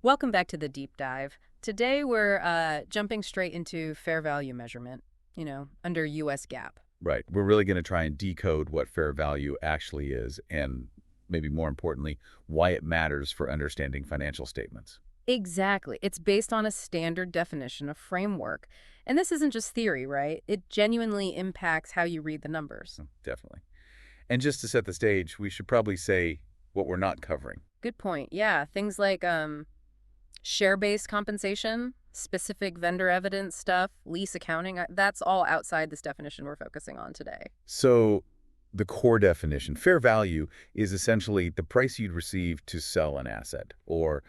Welcome back to the deep dive. Today we're jumping straight into fair value measurement, under US GAAP. Right. We're really going to try and decode what fair value actually is and maybe more importantly, why it matters for understanding financial statements. Exactly. It's based on a standard definition, a framework. And this isn't just theory, right? It genuinely impacts how you read the numbers. Definitely. And just to set the stage, we should probably say what we're not covering. Good point. Yeah, things like share-based compensation, specific vendor evidence stuff, lease accounting, that's all outside this definition we're focusing on today. So the core definition, fair value, is essentially the price you'd receive to sell an asset or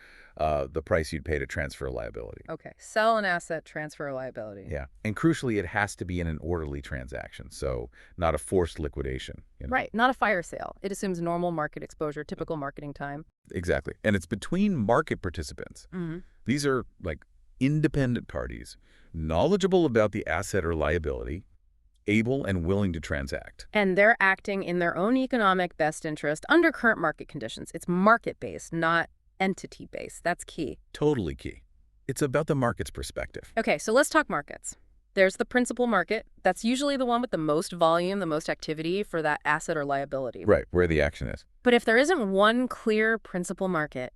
the price you'd pay to transfer a liability. Okay, sell an asset, transfer a liability. Yeah. And crucially, it has to be in an orderly transaction, so not a forced liquidation. Right, not a fire sale. It assumes normal market exposure, typical marketing time. Exactly. And it's between market participants. These are like independent parties, knowledgeable about the asset or liability, able and willing to transact. And they're acting in their own economic best interest under current market conditions. It's market-based, not entity-based. That's key. Totally key. It's about the market's perspective. Okay, so let's talk markets. There's the principal market. That's usually the one with the most volume, the most activity for that asset or liability. Right, where the action is. But if there isn't one clear principal market,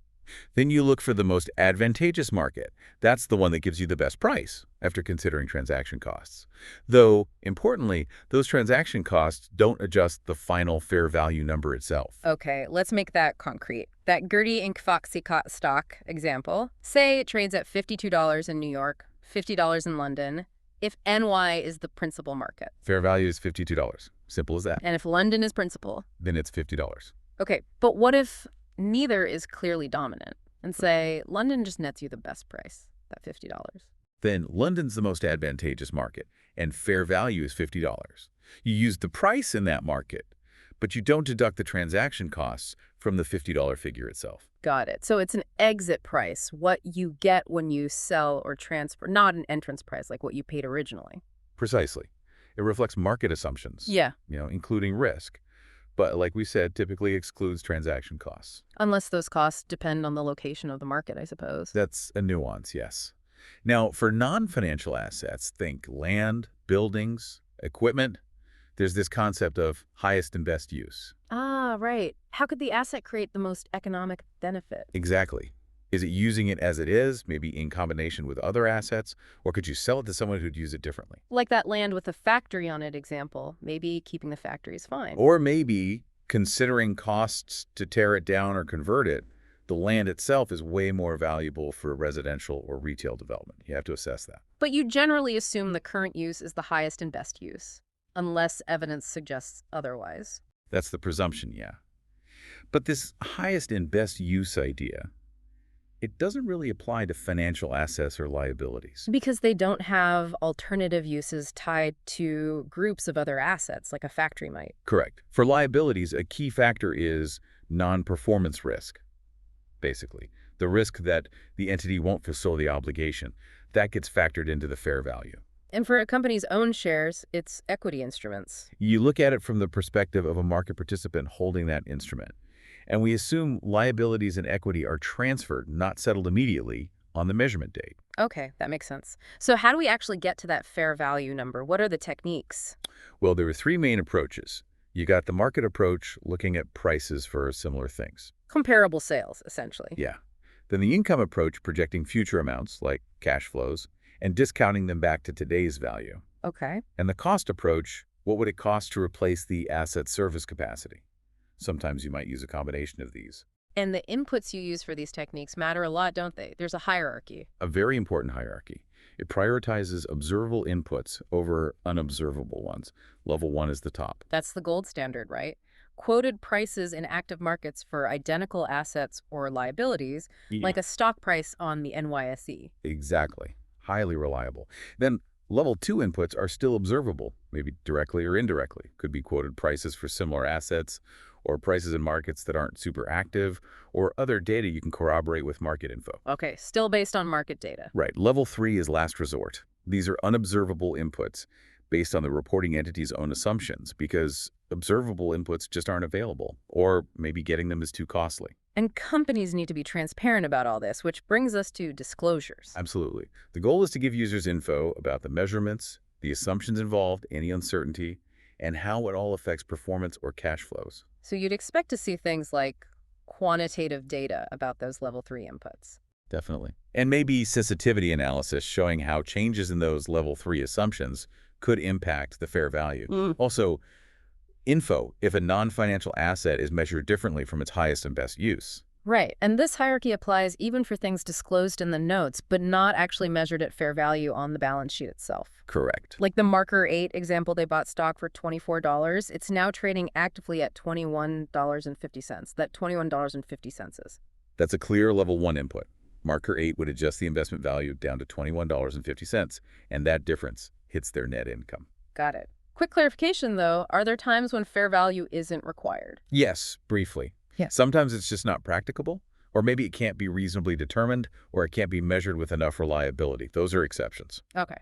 Then you look for the most advantageous market. That's the one that gives you the best price after considering transaction costs. Though, importantly, those transaction costs don't adjust the final fair value number itself. okay, let's make that concrete. That Gertie Inc. Foxycott stock example, say it trades at $52 in New York, $50 in London, if NY is the principal market. Fair value is $52. Simple as that. And if London is principal. Then it's $50. Okay, but what if neither is clearly dominant and say London just nets you the best price, that $50? Then London's the most advantageous market, and fair value is $50. You use the price in that market, but you don't deduct the transaction costs from the $50 figure itself. Got it. So it's an exit price, what you get when you sell or transfer, not an entrance price like what you paid originally. Precisely. It reflects market assumptions, Yeah, including risk. But like we said, typically excludes transaction costs. unless those costs depend on the location of the market, I suppose. That's a nuance, yes. Now, for non-financial assets, think land, buildings, equipment. There's this concept of highest and best use. Ah, right. How could the asset create the most economic benefit? Exactly. Is it using it as it is, maybe in combination with other assets, or could you sell it to someone who'd use it differently? Like that land with a factory on it example. Maybe keeping the factory is fine. Or maybe, considering costs to tear it down or convert it, the land itself is way more valuable for residential or retail development. You have to assess that. But you generally assume the current use is the highest and best use, unless evidence suggests otherwise. That's the presumption, yeah. But this highest and best use idea, it doesn't really apply to financial assets or liabilities. Because they don't have alternative uses tied to groups of other assets, like a factory might. Correct. For liabilities, a key factor is non-performance risk, basically. The risk that the entity won't fulfill the obligation. That gets factored into the fair value. And for a company's own shares, it's equity instruments. You look at it from the perspective of a market participant holding that instrument. And we assume liabilities and equity are transferred, not settled immediately, on the measurement date. Okay, that makes sense. So how do we actually get to that fair value number? What are the techniques? Well, there are three main approaches. You got the market approach, looking at prices for similar things. Comparable sales, essentially. Yeah. Then the income approach, projecting future amounts, like cash flows, and discounting them back to today's value. Okay. And the cost approach, what would it cost to replace the asset service capacity? Sometimes you might use a combination of these. And the inputs you use for these techniques matter a lot, don't they? There's a hierarchy. A very important hierarchy. It prioritizes observable inputs over unobservable ones. Level 1 is the top. That's the gold standard, right? Quoted prices in active markets for identical assets or liabilities, Yeah. like a stock price on the NYSE. Exactly. Highly reliable. Then level 2 inputs are still observable, maybe directly or indirectly. Could be quoted prices for similar assets, or prices in markets that aren't super active, or other data you can corroborate with market info. Okay, still based on market data. Right. Level 3 is last resort. These are unobservable inputs based on the reporting entity's own assumptions, because observable inputs just aren't available, or maybe getting them is too costly. And companies need to be transparent about all this, which brings us to disclosures. Absolutely. The goal is to give users info about the measurements, the assumptions involved, any uncertainty, and how it all affects performance or cash flows. So you'd expect to see things like quantitative data about those level 3 inputs. Definitely. And maybe sensitivity analysis showing how changes in those level 3 assumptions could impact the fair value. Also, info if a non-financial asset is measured differently from its highest and best use. Right, and this hierarchy applies even for things disclosed in the notes, but not actually measured at fair value on the balance sheet itself. Correct. Like the Marker 8 example, they bought stock for $24. It's now trading actively at $21.50. That $21.50 is. That's a clear level 1 input. Marker 8 would adjust the investment value down to $21.50, and that difference hits their net income. Got it. Quick clarification, though. Are there times when fair value isn't required? Yes, briefly. Yeah. Sometimes it's just not practicable, or maybe it can't be reasonably determined, or it can't be measured with enough reliability. Those are exceptions. Okay.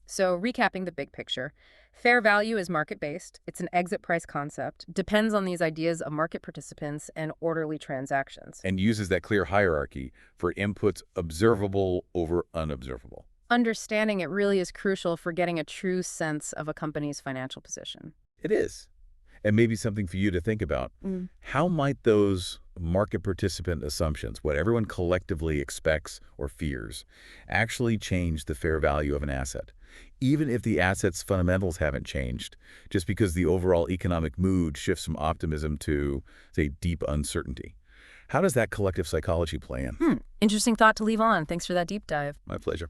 So recapping the big picture, fair value is market-based. It's an exit price concept, depends on these ideas of market participants and orderly transactions. And uses that clear hierarchy for inputs observable over unobservable. Understanding it really is crucial for getting a true sense of a company's financial position. It is. And maybe something for you to think about. How might those market participant assumptions, what everyone collectively expects or fears, actually change the fair value of an asset? Even if the asset's fundamentals haven't changed, just because the overall economic mood shifts from optimism to, say, deep uncertainty. How does that collective psychology play in? Interesting thought to leave on. Thanks for that deep dive. My pleasure.